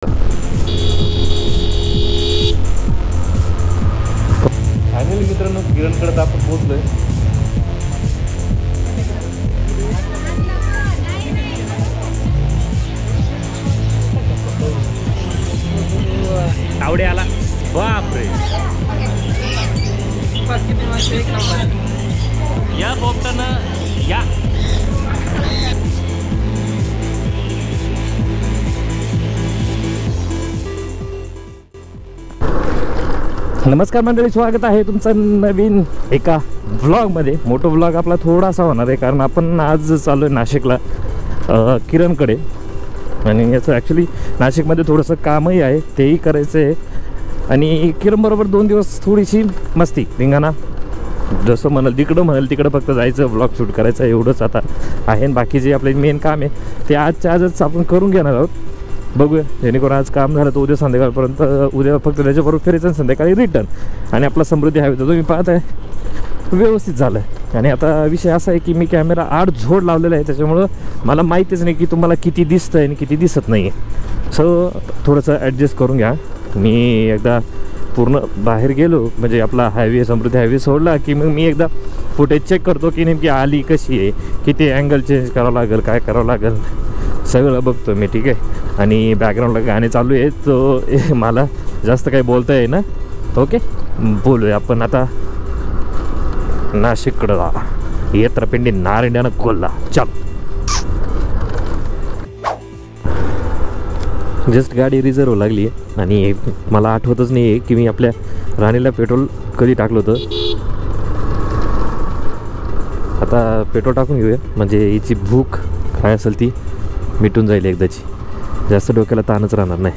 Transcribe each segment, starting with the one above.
Finally मित्रांनो किरणकडे आपण पोहोचलोय. आवडे आला बापरे. या बोगटानं या. नमस्कार मंडळी, स्वागत आहे तुमचं नवीन एका व्लॉगमध्ये. मोठा व्लॉग आपला थोडासा होणार आहे कारण आपण आज चालू आहे नाशिकला किरणकडे. आणि याचं ॲक्च्युली नाशिकमध्ये थोडंसं कामही आहे, तेही करायचं आहे. आणि किरणबरोबर 2 दिवस थोडीशी मस्ती धिंगाणा, जसं म्हणाल तिकडं फक्त जायचं, व्लॉग शूट करायचं, एवढंच आता आहे. आणि बाकी जे आपले मेन काम आहे ते आजच आपण करून घेणार आहोत. बघूया, जेणेकरून आज काम झालं तर उद्या संध्याकाळपर्यंत, उद्या फक्त त्याच्याबरोबर फिरायचं, संध्याकाळी रिटर्न. आणि आपला समृद्धी हायवे जो तुम्ही पाहत आहे व्यवस्थित झालं आहे. आणि आता विषय असा आहे की मी कॅमेरा 8 झोड लावलेला आहे, त्याच्यामुळं मला माहितीच नाही की तुम्हाला किती दिसतं आहे आणि किती दिसत नाही आहे. सो थोडंसं ॲडजस्ट करून घ्या. मी एकदा पूर्ण बाहेर गेलो म्हणजे आपला हायवे समृद्धी हायवे सोडला की मग मी एकदा फुटेज चेक करतो की नेमकी आली कशी आहे, किती अँगल चेंज करावं लागेल, काय करावं लागेल, सगळं बघतो मी. ठीक आहे. आणि बॅकग्राऊंडला गाणे चालू आहेत, तो मला जास्त काही बोलता येई ना. ओके, बोलूया आपण आता नाशिककडं. येत्रपिंडी नारिंड्यानं कोल्हा. चल. जस्ट गाडी रिझर्व लागली आहे आणि मला आठवतच नाही आहे की मी आपल्या राणीला पेट्रोल कधी टाकलं होतं. आता पेट्रोल टाकून घेऊया म्हणजे हिची भूक काय असेल ती मिटून जाईल एकदाची, जास्त डोक्याला ताणच राहणार नाही.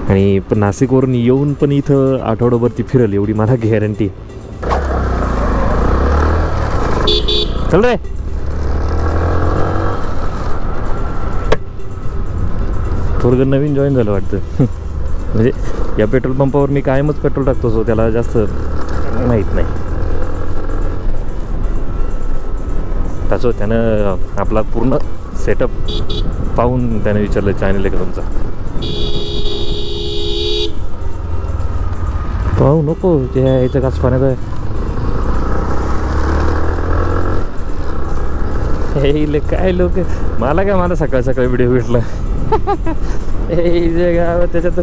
आणि पण नाशिकवरून येऊन पण इथं आठवड्याभरती फिरेल एवढी मला गॅरंटी. चल रे. थोडं नवीन जॉईन झालं वाटतं. म्हणजे या पेट्रोल पंपावर मी कायमच पेट्रोल टाकतो, सो त्याला जास्त माहीत नाही. त्याचं त्यानं आपला पूर्ण सेटअप पाहून त्याने विचारलं चॅनल आहे का तुमचा. पाहू नको ते याचं काच पाण्यात आहे. हे काय लोक मला काय, मला सकाळ सकाळी व्हिडिओ भेटला हे गाव त्याच्यात.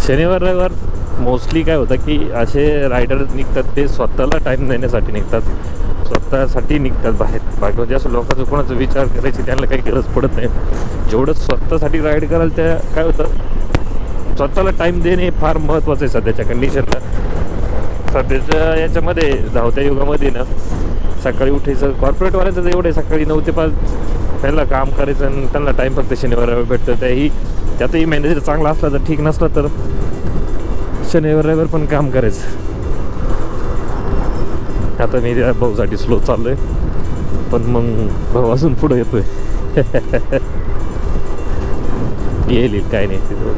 शनिवार रविवार मोस्टली काय होतं की असे रायडर निघतात ते स्वतःला टाईम देण्यासाठी निघतात, स्वतःसाठी निघतात बाहेर. बाकी म्हणजे असं लोकांचं कोणाचा विचार करायची त्यांना काही गरज पडत नाही. जेवढं स्वतःसाठी राईड कराल त्या काय होतं, स्वतःला टाईम देणे फार महत्त्वाचं आहे सध्याच्या कंडिशनला. सध्याच्या याच्यामध्ये धावत्या युगामध्ये ना सकाळी उठायचं, कॉर्पोरेटवाल्यांचं तर एवढं सकाळी 9 ते 5 त्यांना काम करायचं आणि त्यांना टाईम फक्त शनिवार भेटतं. त्यातही मॅनेजर चांगला असला तर ठीक, नसला तर शनिवार रविवार पण काम करायचं. आता मी त्या भाऊसाठी स्लो चाललोय, पण मग भाऊ अजून पुढे येतोय. येईल काय नाही तिथं,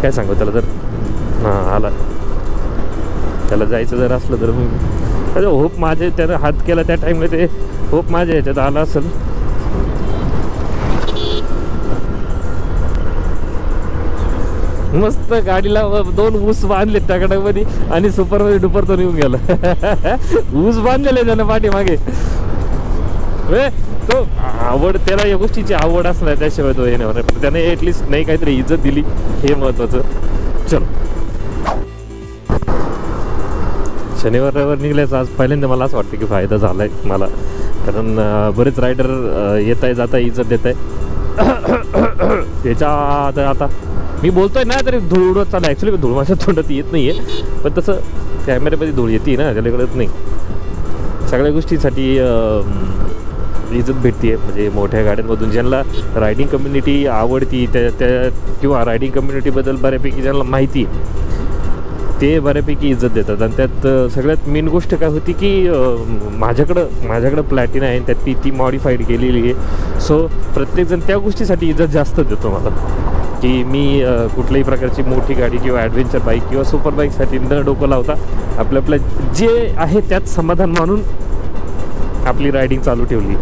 काय सांगू त्याला. जर हां आला, त्याला जायचं जर असलं तर मग होप माझे त्यानं हात केला त्या टाईमला, ते होप माझ्या ह्याच्यात आला असेल. मस्त गाडीला 2 ऊस बांधले टाकडामध्ये आणि सुपरमध्ये डुपर तो येऊन गेला. ऊस बांधलेले त्यानं पाठीमागे. तो आवड, त्याला या गोष्टीची आवड असणार, त्याशिवाय तो येणार. पण त्याने ॲटलिस्ट नाही काहीतरी इज्जत दिली, हे महत्वाचं. चल, शनिवार रविवार निघाल्याचा आज पहिल्यांदा मला असं वाटतं की फायदा झाला आहे मला. कारण बरेच रायडर येत आहे, जात आहे, इज्जत देत आहे. त्याच्यात आता मी बोलतोय ना तरी धूळ उडत चाललं. ॲक्च्युली धूळ माझ्या तोंडात येत नाही आहे, पण तसं कॅमेऱ्यामध्ये धूळ येते ना, त्याला कळत नाही. सगळ्या गोष्टीसाठी इज्जत भेटते. म्हणजे मोठ्या गाड्यांमधून ज्यांना रायडिंग कम्युनिटी आवडती, त्या किंवा रायडिंग कम्युनिटीबद्दल बऱ्यापैकी ज्यांना माहिती आहे, ते बऱ्यापैकी इज्जत देतात. आणि त्यात सगळ्यात मेन गोष्ट काय होती की माझ्याकडं प्लॅटिना आहे, त्यात ती मॉडिफाईड केलेली आहे. सो प्रत्येकजण त्या गोष्टीसाठी इज्जत जास्त देतो मला, की मी कुठल्याही प्रकारची मोठी गाडी किंवा ॲडव्हेंचर बाईक किंवा सुपर बाईकसाठी न डोकं लावता आपलं जे आहे त्यात समाधान मानून आपली रायडिंग चालू ठेवली.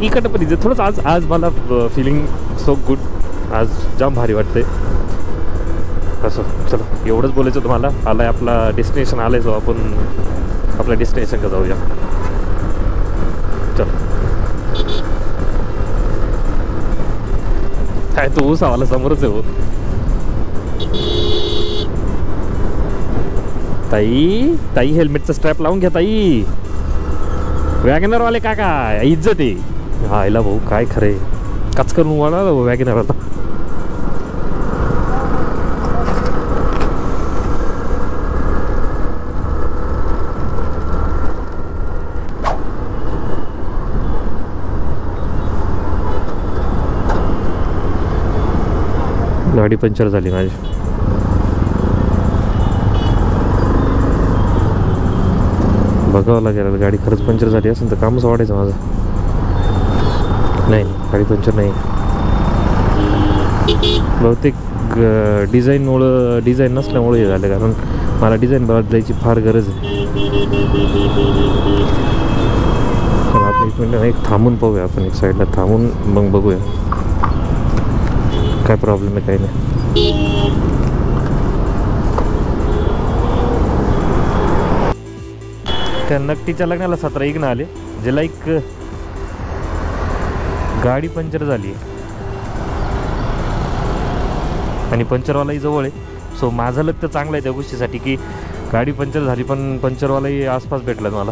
इकडं पण इज्जत थोडंच आज मला फिलिंग सो गुड. आज जाम भारी वाटतंय. असं चला, एवढंच बोलायचं तुम्हाला. आलाय आपला डेस्टिनेशन, आलाय जो आपण आपल्या डेस्टिनेशन का जाऊया. चल, काय तो ऊस आम्हाला समोरच आहे. हो ताई हेल्मेटचा स्ट्रॅप लावून घ्या ताई. वॅगनरवाले काका इज्जत आहे. हा आईला भाऊ काय खरंय, कच करून वाला वॅगनर आता. गाडी पंक्चर झाली माझी. बघावं लागेल, गाडी खरंच पंक्चर झाली असेल तर कामच वाढायचं माझं. नाही, गाडी पंक्चर नाही. बहुतेक डिझाईन नसल्यामुळे हे झालं, कारण मला डिझाईन बदलायची फार गरज आहे. चला आपण 1 मिनिट एक थांबून पाहूया, आपण एक साईडला थांबून मग बघूया काय प्रॉब्लेम आहे, काही नाही. त्या नकटीच्या लग्नाला 17 इग्न आले, ज्याला एक गाडी पंक्चर झाली आणि पंक्चरवालाही जवळ आहे. सो माझं लग तर चांगलं आहे त्या गोष्टीसाठी की गाडी पंक्चर झाली, पण पंक्चरवालाही आसपास भेटला मला.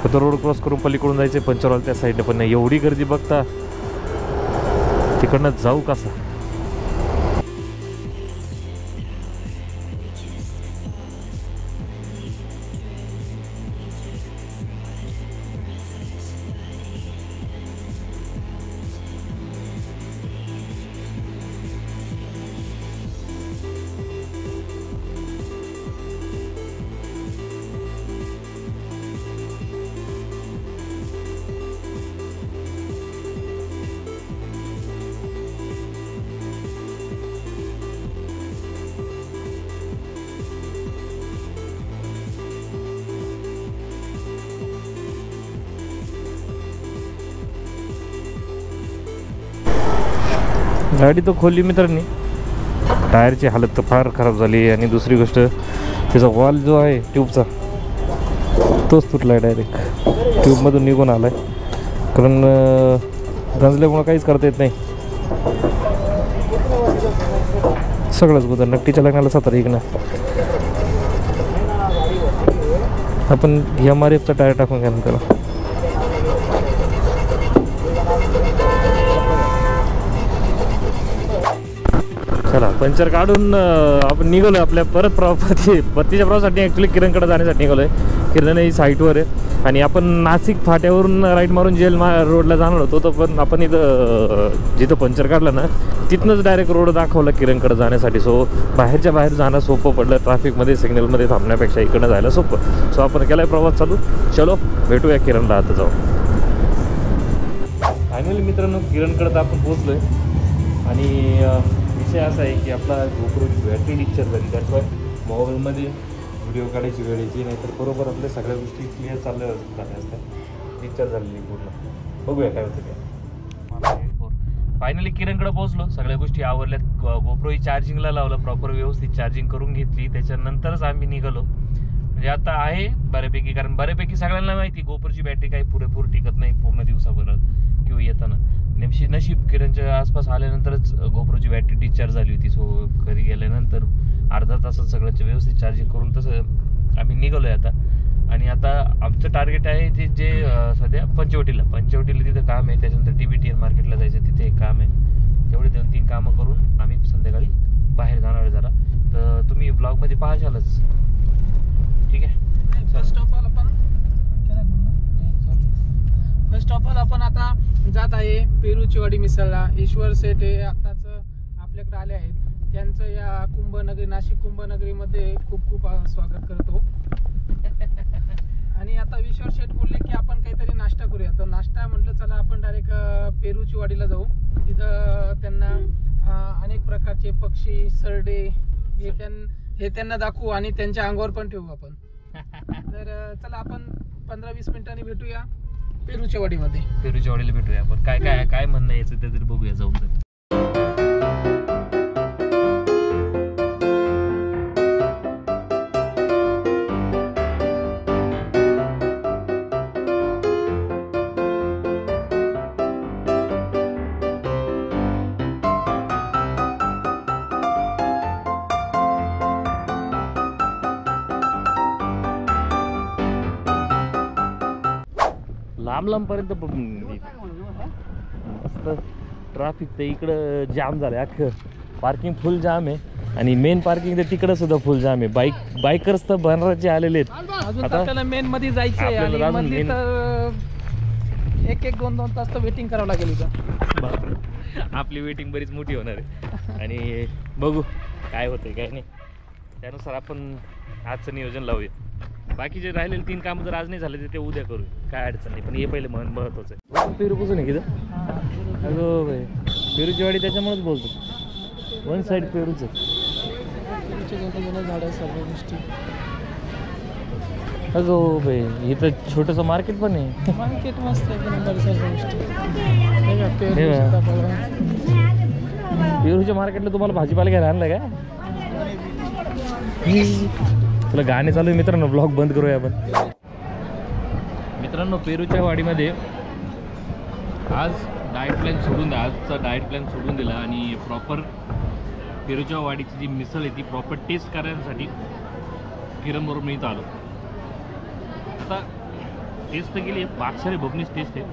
तर तो रोड क्रॉस करून पलीकडून जायचं, पंक्चरवाला त्या साईडने पण नाही. एवढी गर्दी बघता तिकडनं जाऊ कसा. गाडी तो खोलली मित्रांनी, टायरची हालत तर फार खराब झाली. आणि दुसरी गोष्ट, त्याचा वॉल जो आहे ट्यूबचा तोच तुटला आहे. डायरेक्ट ट्यूबमधून निघून आला आहे, कारण गंजल्यामुळं काहीच करता येत नाही. सगळंच गोदर. नक्कीच्या लग्नाला 17 इग्न. आपण MRFचा टायर टाकून घ्या त्याला. चला, पंक्चर काढून आपण निघालो आपल्या परतीच्या प्रवासासाठी. ॲक्च्युली किरणकडे जाण्यासाठी निघालो आहे. किरण ही साईटवर आहे. आणि आपण नाशिक फाट्यावरून राईट मारून जेल रोडला जाणार होतो. तो पण आपण इथं जिथं पंक्चर काढलं ना तिथनंच डायरेक्ट रोड दाखवला किरणकडे जाण्यासाठी. सो बाहेरच्या बाहेर जाणं सोपं पडलं. ट्रॅफिकमध्ये सिग्नलमध्ये थांबण्यापेक्षा इकडनं जायला सोपं. सो आपण केला आहे प्रवास चालू. चलो भेटूया किरणला आता जाऊ. फायनली मित्रांनो किरणकडे तर आपण पोहोचलो आहे. आणि विषय असा आहे की आपला गोप्रोची बॅटरी डिस्चार्ज झाली. त्याशिवाय मोबाईलमध्ये व्हिडिओ काढायची वेळ यायची नाही तर बरोबर आपल्या सगळ्या गोष्टी क्लिअर चालल्या असतात. डिस्चार्ज झालेली पूर्ण. बघूया काय होतं काय. फायनली किरणकडे पोहोचलो. सगळ्या गोष्टी आवरल्यात. गोप्रोही चार्जिंगला लावलं. प्रॉपर व्यवस्थित चार्जिंग करून घेतली. त्याच्यानंतरच आम्ही निघालो. म्हणजे आता आहे बऱ्यापैकी. कारण बऱ्यापैकी सगळ्यांना माहिती गोप्रोची बॅटरी काही पुरेपूर टिकत नाही पूर्ण दिवसाभरात किंवा येताना. नेमशी नशीब किरणच्या आसपास आल्यानंतरच गोप्रोची बॅटरी डिस्चार्ज झाली होती. सो घरी गेल्यानंतर अर्धा तासात सगळ्याचं व्यवस्थित चार्जिंग करून तसं आम्ही निघालो आहे आता. आणि आता आमचं टार्गेट आहे ते जे सध्या पंचवटीला तिथं काम आहे. त्याच्यानंतर TBTN मार्केटला जायचं तिथे एक काम आहे. तेवढे 2-3 कामं करून आम्ही संध्याकाळी बाहेर जाणार आहे जरा. तर तुम्ही ब्लॉगमध्ये पाहाशालच. ठीक आहे. फर्स्ट ऑफ ऑल आपण आता जात आहे पेरूची वाडी मिसळला. ईश्वर सेठ हे आत्ताच आपल्याकडे आले आहेत. त्यांचं या कुंभनगरी नाशिक कुंभनगरीमध्ये खूप खूप स्वागत करतो. आणि आता ईश्वर शेठ बोलले की आपण काहीतरी नाश्ता करूया. तर नाश्ता म्हटलं चला आपण डायरेक्ट पेरूची वाडीला जाऊ. तिथं त्यांना अनेक प्रकारचे पक्षी सरडे हे त्यांना दाखवू आणि त्यांच्या अंगावर पण ठेवू आपण. तर चला आपण 15-20 मिनिटांनी भेटूया पेरूच्या वाडीमध्ये. पेरूच्या वाडीला भेटूया आपण. काय म्हणणं यायचं ते तरी बघूया जाऊन. लांबपर्यंत मस्त ट्रॅफिक. तर इकडं जाम झालं अख्खं. पार्किंग फुल जाम आहे. आणि मेन पार्किंग तर तिकडं सुद्धा फुल जाम आहे. बाईकर्स तर बनराचे आलेले आहेत. आता आपल्याला मेन मध्ये जायचं आहे. 1-2 तास तर वेटिंग करावं लागेल इथं. आपली वेटिंग बरीच मोठी होणार आहे. आणि बघू काय होतंय काय नाही. त्यानुसार आपण आजचं नियोजन लावूया. बाकीचे राहिलेले 3 कामं जर आज नाही झाले तर ते उद्या करू. काय अडचण नाही. पण हे पहिले महत्वाचं आहे. पेरू पुसून आहे किती. अगो भाई पेरूची वाडी त्याच्यामुळेच बोलतो. 1 साईड पेरूच आहे. अगो भाई इथं छोटंसं मार्केट पण आहे. मार्केट मस्त पेरूच्या मार्केटला तुम्हाला भाजीपाला घ्यायला आणलं का. तुला गाणे चालू आहे मित्रांनो. ब्लॉग बंद करूया आपण. मित्रांनो पेरूच्या वाडीमध्ये आज डाएट प्लॅन सोडून द्या. आजचा डाएट प्लॅन सोडून दिला आणि प्रॉपर पेरूच्या वाडीची जी मिसळ आहे ती प्रॉपर टेस्ट करण्यासाठी किरणबरोबर मी इथं आलो. आता टेस्ट तर गेली आहे. बादशाही भोगणीच टेस्ट आहे.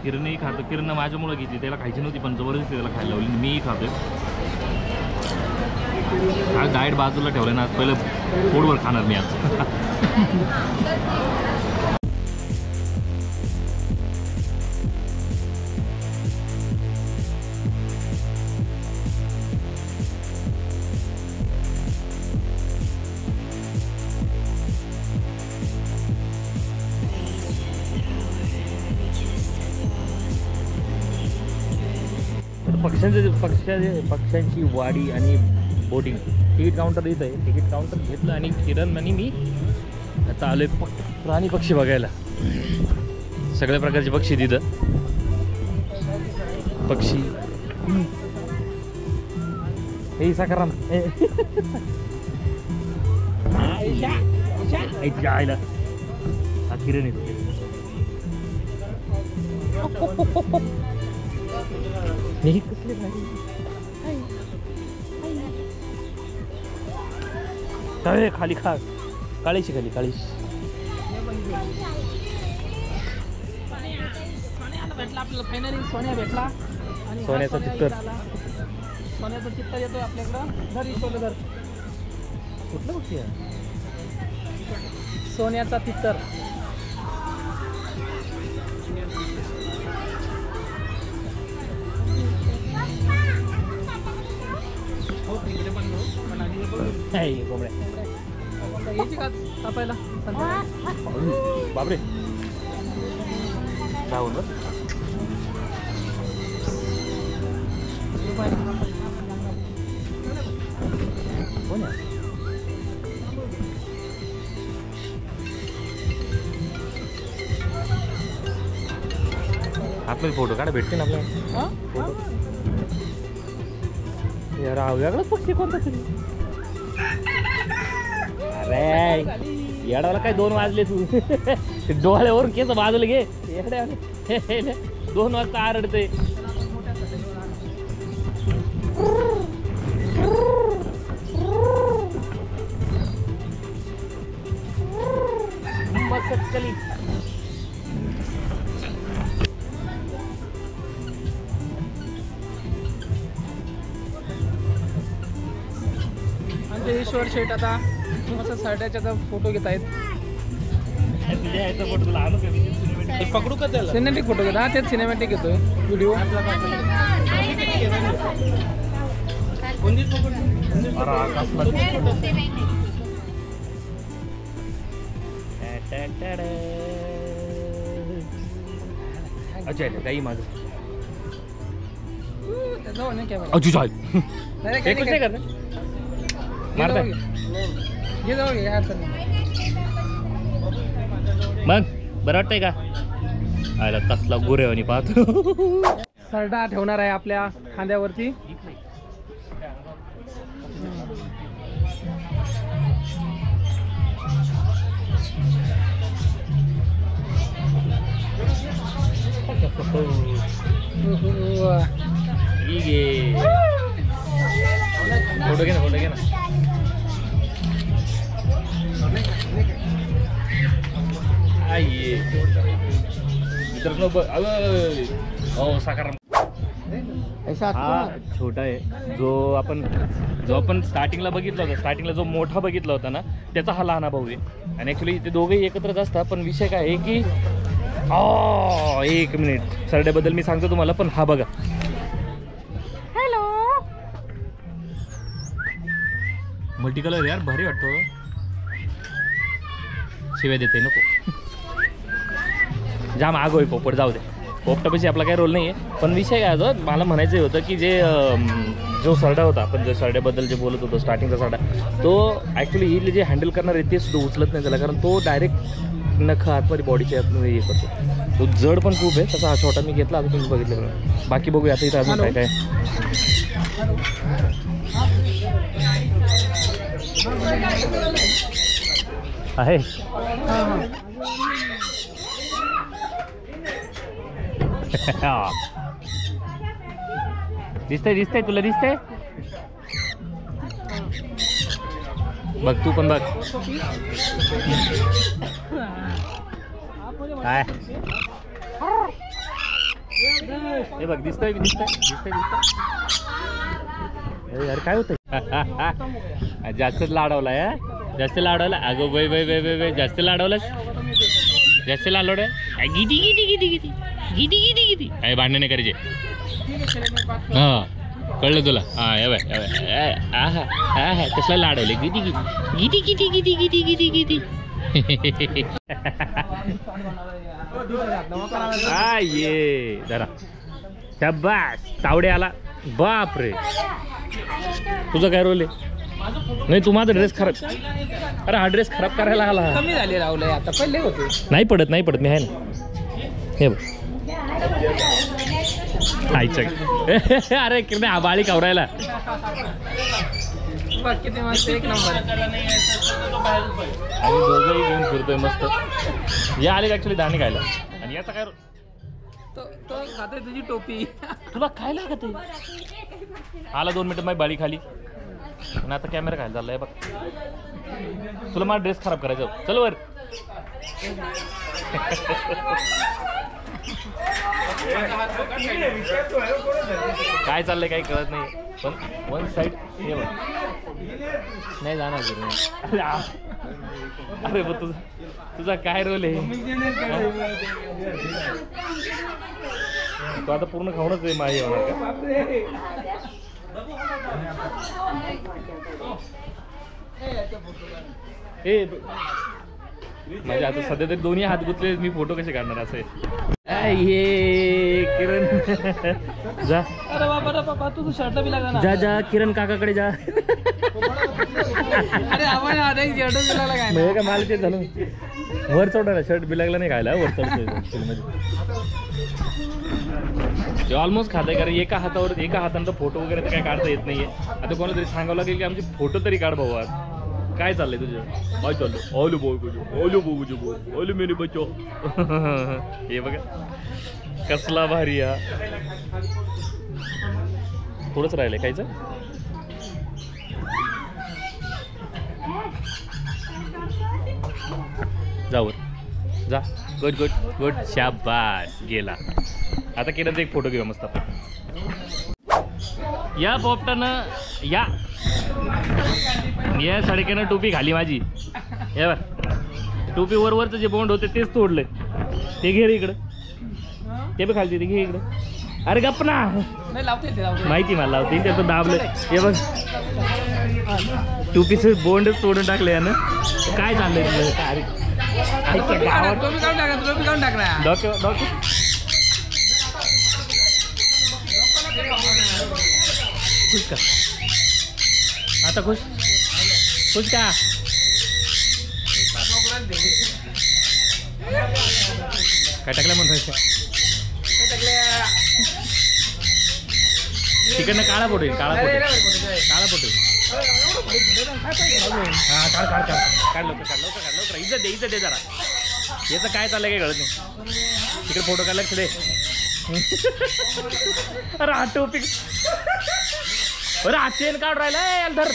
किरणही खातो. किरणनं माझ्यामुळं घेतली. त्याला खायची नव्हती पण जबरदस्ती त्याला खायला लावली. मीही खातोय. आज डाएट बाजूला ठेवलं ना. आज पहिलं पोटभर खाणार मी आज. पक्ष्यांची वाडी आणि बोटिंग. तिकीट काउंटर इथं आहे. तिकीट काउंटर घेतलं आणि किरण आणि मी आता आलोय प्राणी पक्षी बघायला. सगळ्या प्रकारचे पक्षी तिथं. पक्षी हे सकाराम आयला हा किरण येतो. हे कसले भारी. खाली खा. काळीशी खाली काळीशी. सोन्या भेटला. सोन्याचा चित्तर. सोन्याचा चित्तर येतोय आपल्याकडं. धर ईश्वर धर. कुठलं पक्षी आहे. सोन्याचा तित्तर. इकडे पण घेऊ पण आधी हे बघू. यायची का कापायला संध्याकाळी? बापरे राहुल कोण आहे? आपले फोटो काढा भेटते ना आपल्याला. यार वेगळाच पक्षी कोणता तरी. अरे येडाला काय 2 वाजले तू. डोळ्यावरून केस बाजूला घे. 2 वाजता आरडते. ईश्वर शेठ आता मस्त सरड्याचा फोटो घेत आहेत. पकडू का त्याला? सिनेमॅटिक फोटो घेतो. हा तेच सिनेमॅटिक घेतोय व्हिडिओ. अच्छा काही माझं घे जाऊ घे यार. मग बरं वाटतंय का? आयला कसला गुरेवानी पाहतो. सरडा ठेवणार आहे आपल्या खांद्यावरती. फोटो घे ना, फोटो घे ना. मित्रांनो हो साकार हा छोटा आहे जो आपण स्टार्टिंगला बघितला होता. स्टार्टिंगला जो मोठा बघितला होता ना त्याचा हा लहान भाऊ आहे. आणि ॲक्च्युली ते दोघेही एकत्रच असतात. पण विषय काय आहे की 1 मिनिट सरड्याबद्दल मी सांगतो तुम्हाला. पण हा बघा हॅलो मल्टी कलर यार भारी वाटतो. शिवाय देते नको. जाम आगोय पोपट जाऊ दे. पोपटापाशी आपला काही रोल नाही आहे. पण विषय काय होतं मला म्हणायचं होतं की जो सरडा होता आपण जो सरड्याबद्दल जे बोलत होतो स्टार्टिंगचा सरडा तो ॲक्च्युली ही जे हँडल करणार आहे ते सुद्धा उचलत नाही त्याला. कारण तो डायरेक्ट नख आतमध्ये बॉडीच्या आतमध्ये हे करतो. तो जड पण खूप आहे. तसा हा छोटा मी घेतला आता तुम्ही बघितलं. बाकी बघूया आता इथं अजून काय काय आहे. दिसतंय तुला दिसतंय? बघ तू पण बघ काय हे बघ दिसतंय यार काय होतंय. जास्तच लाडवलाय. जास्त लाडवला. अगो बाई जास्त लाडवलास. जास्त लाडवलं. गिदी गिदी गिदी गिदी गिदी गिदी गिदी काय भांडण नाही करायचे. हां कळलं तुला. हां या बाय हा हा कसला लाडवले. गिदी गिदी गिदी गिदी गिदी गिदी गिदी गिदी ये जरा शाबास तावडे आला. बाप रे तुझा काय रोल आहे? नाही तू माझा ड्रेस खराब. अरे हा ड्रेस खराब करायला आला. कमी झाले राहुलय आता. पहिले होते. नाही पडत मी आहे ना. हे बघ अरे किती आबाळी कवरायला. किती मस्त एक नंबर. आम्ही दोघंही घेऊन फिरतोय मस्त. या आले ऍक्च्युली दाणे खायला. आणि याचा काय तो खातोय तुझी टोपी. तुला काय लागत आला 2 मिनिटं माझी बाळी खाली. आणि आता कॅमेरा खायला चाललाय बघ. तुला माझा ड्रेस खराब करायचा. चल वर. काय चाललंय काही कळत नाही. पण वन साईड हे बघ नाही जाणार. अरे बघ तुझा काय रोल आहे. तो आता पूर्ण खाऊनच आहे माझी होणार का. माझे आता सध्या तरी दोन्ही हात गुंतले, मी फोटो कसे काढणार असे. ये किरण जा. अरे बाबा तू शर्टला बी लागला ना. जा जा किरण काकाकडे जा. अरे आपण आता एक शर्ट बी लागला काय म्हणजे का मला ते झालं वर चढवला, शर्ट बी लागला नाही खायला, वर चढतोय. ऑलमोस्ट खात आहे, कारण एका हातानं फोटो वगैरे तर काय काढता येत नाहीये. आता कोणाला तरी सांगावं लागेल की आमचे फोटो तरी काढ भाऊ. आज काय चाललंय तुझं? काय चाललं? ओलो बो ओलो मेरे बच्चो. हे बघा कसला भारी हा. थोडंच राहिलंय खायचं. जावर जा. गुड गुड गुड शाबास गेला. आता किरणचा एक फोटो घेऊ मस्त आपण. या पोपटानं या सडक्यानं टोपी खाली माझी. हे बघ टोपी वरवरचं जे बोंड होते तेच तोडलंय. ते घे रे इकडं, ते बी खालती, ते घे इकडं. अरे गप्प ना, माहिती मला लावते त्याचं दाबलं. हे बघ टोपीचं बोंडच तोडून टाकलं यानं. काय चाललंय तुझं? अरे खुश का आता? खुश का? काय टाकलं म्हणून तिकडनं काळा फोटो येईल. काळा फोटो हा काढ लवकर. इज्जत दे जरा. याचं काय चाललंय काय कळत नाही. तिकडे फोटो काढला दे. अरे हा टोपी, अरे हा चेन काढ राहिला धर.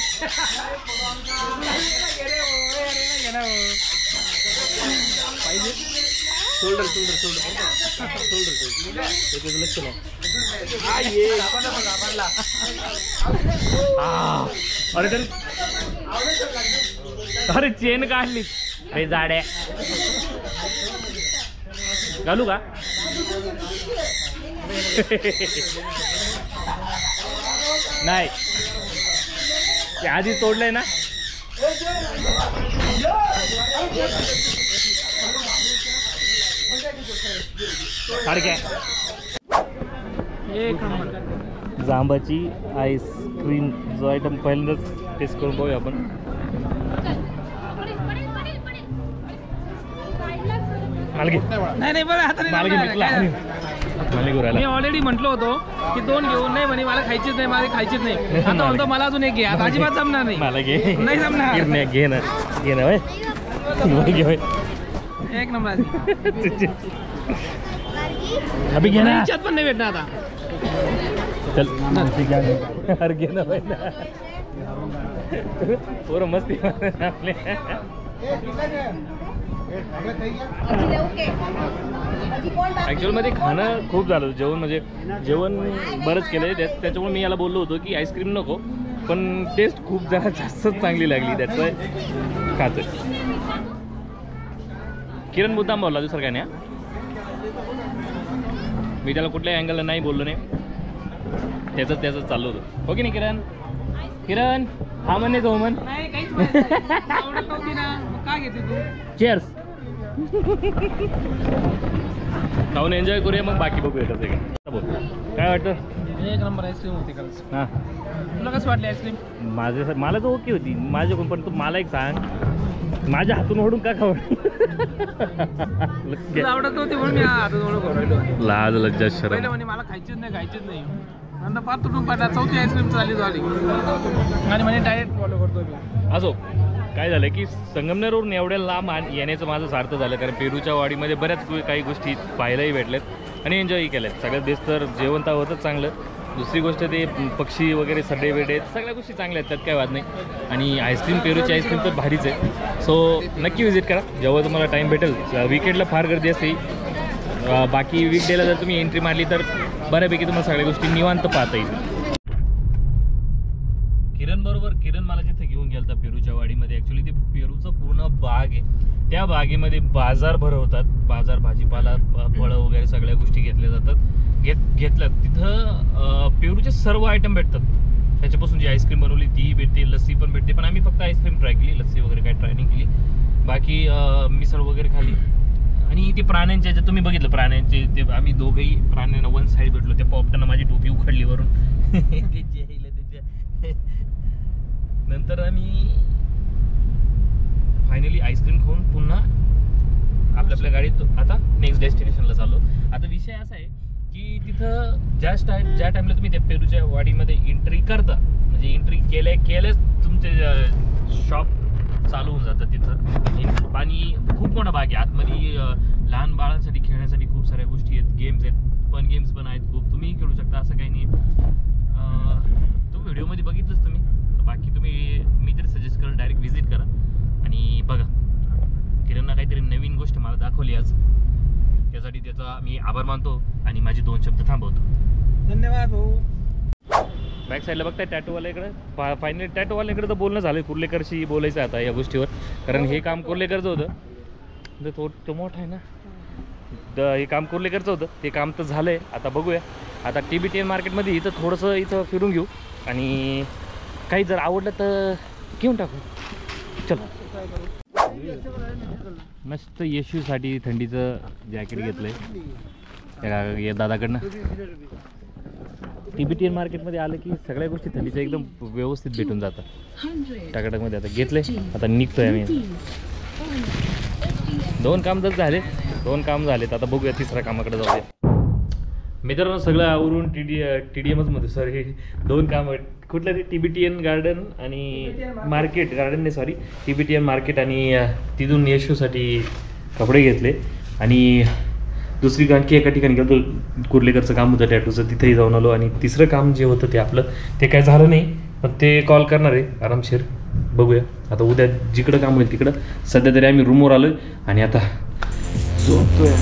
पाहिजे शोल्डर लक्ष नाही. अरे चेन काढली रे जाड्या. घालू का? नाही आधी तोडलंय ना. जांबाची आईस्क्रीम जो आयटम पहिल्यांदाच टेस्ट करून पाहूया आपण. नाही बरं आता मी ऑलरेडी म्हटलं होतो की 2 घेऊन नाही म्हणे, मला खायचीच नाही, मला खायचीच नाही. आता म्हणतो मला अजून एक घे. आता अजिबात जमणार नाही. मला घे, नाही जमणार. घे ना एक नंबर. अभी घे ना. इच्छात पण नाही भेटणार आता. चल अरे घे ना भाई. पोरं मस्ती आपले. ॲक्च्युअलमध्ये खाणं खूप झालं. जेवण बरंच केलं आहे त्याच्यामुळे मी याला बोललो होतो की आईस्क्रीम नको, पण टेस्ट खूप जरा जास्तच चांगली लागली त्याचं खातोय. किरण मुद्दाम बोलला, दुसरं काय नाही. मी त्याला कुठल्याही अँगलला नाही बोललो नाही. त्याचं चाललं होतं. हो की नाही किरण? हा म्हणे तो म्हण. चेअर्स. खाऊन एन्जॉय करूया, मग बाकी बघूया कसं काय. बोल काय वाटतं? एक नंबर आईस्क्रीम होती काल. हां तुला कसं वाटली आईस्क्रीम? मला तर ओके होती माझ्याकडून, पण तू मला एक सांग, माझ्या हातून ओढून का खाऊ? आवडत होती म्हणून मी हातून ओढून खाऊ. लाज लज्जा शरम. म्हणे मला खायचीच नाही. नंतर फार तुटून पडला. 4थी आईस्क्रीम झाली आणि म्हणे डायरेक्ट फॉलो करतो. असो काय झालं की संगमनेरवरून एवढ्या लांब येण्याचं माझं सार्थ झालं, कारण पेरूच्या वाडीमध्ये बऱ्याच काही गोष्टी पाहायलाही भेटल्यात आणि एन्जॉयही केल्यात. सगळ्यात बेस्ट तर जेवण तर होतंच चांगलं. दुसरी गोष्ट ते पक्षी वगैरे सड्डे वेडे सगळ्या गोष्टी चांगल्या आहेत, त्यात काय वाद नाही. आणि आईस्क्रीम, पेरूची आईस्क्रीम तर भारीच आहे. सो नक्की व्हिजिट करा जेव्हा तुम्हाला टाईम भेटेल. वीकेंडला फार गर्दी असते. बाकी वीकडेला जर तुम्ही एंट्री मारली तर बऱ्यापैकी तुम्हाला सगळ्या गोष्टी निवांत पाहता येईल. किरण मला जिथे घेऊन गेला होता पेरूच्या वाडीमध्ये. ॲक्च्युली ते पेरूचं पूर्ण बाग आहे. त्या बागेमध्ये बाजार भरवतात. बाजार, भाजीपाला, फळं वगैरे सगळ्या गोष्टी घेतल्या जातात. घेतल्यात तिथं पेरूचे सर्व आयटम भेटतात. त्याच्यापासून जी आईस्क्रीम बनवली ती भेटते, लस्सी पण भेटते. पण आम्ही फक्त आईस्क्रीम ट्राय केली, लस्सी वगैरे काय ट्राय नाही केली. बाकी मिसळ वगैरे खाली. आणि ते प्राण्यांचे जे तुम्ही बघितलं प्राण्यांचे ते आम्ही दोघंही प्राण्यांना वन साईड भेटलो. त्या पॉपटानं माझी टोपी उखडली वरून. नंतर आम्ही फायनली आईस्क्रीम खाऊन पुन्हा आपल्या गाडीत आता नेक्स्ट डेस्टिनेशनला चाललो. आता विषय असा आहे की तिथं ज्या टाइमला तुम्ही त्या पेरूच्या वाडीमध्ये एंट्री करता, म्हणजे एंट्री केल्याच तुमचे शॉप चालू होऊन जातं. तिथं पाणी खूप मोठा भाग आहे आतमध्ये. लहान बाळांसाठी खेळण्यासाठी खूप साऱ्या गोष्टी आहेत, गेम्स आहेत, फन गेम्स पण आहेत खूप. तुम्ही खेळू शकता, असं काही नाही. तो व्हिडिओमध्ये बघितलंच तुम्ही. बाकी तुम्ही मी तरी सजेस्ट करेल डायरेक्ट व्हिजिट करा आणि बघा. किरणनं काहीतरी नवीन गोष्ट मला दाखवली आज, त्यासाठी त्याचा मी आभार मानतो आणि माझे 2 शब्द थांबवतो. धन्यवाद भाऊ. बॅक साईडला बघताय टॅटूवाल्याकडे. फायनली टॅटूवाल्याकडे तर बोलणं झालं, कुर्लेकरशी बोलायचं आता या गोष्टीवर. कारण हे काम कुर्लेकरचं होतं, तो मोठा आहे ना, हे काम कुर्लेकरचं होतं. ते काम तर झालं आहे. आता बघूया. आता TBTN मार्केटमध्ये इथं थोडंसं इथं फिरून घेऊ आणि काही जर आवडलं तर घेऊन टाकू. चलो. मस्त येशूसाठी थंडीचं जॅकेट घेतलं आहे या दादाकडनं. TBTN मार्केटमध्ये आलं की सगळ्या गोष्टी थंडीच्या एकदम व्यवस्थित भेटून जातात. टाकाटाकमध्ये आता घेतले. आता निघतोय आम्ही. 2 काम जर झाले, 2 काम झालेत. आता बघूया 3ऱ्या कामाकडे जाऊया. मित्रांनो सगळं आवरून TDMच मध्ये सॉरी 2 काम आहेत. कुठलं ते TBTN गार्डन आणि मार्केट गार्डन नाही सॉरी TBTN मार्केट आणि तिथून येशूसाठी कपडे घेतले. आणि दुसरी आणखी एका ठिकाणी गेलो, कुर्लेकरचं काम होतं टॅटूचं, तिथेही जाऊन आलो. आणि 3रं काम जे होतं ते आपलं ते काय झालं नाही, पण ते कॉल करणार आहे आरामशीर. बघूया आता उद्या जिकडं काम होईल तिकडं. सध्या तरी आम्ही रूमवर आलो आहे आणि आता झोपतोय.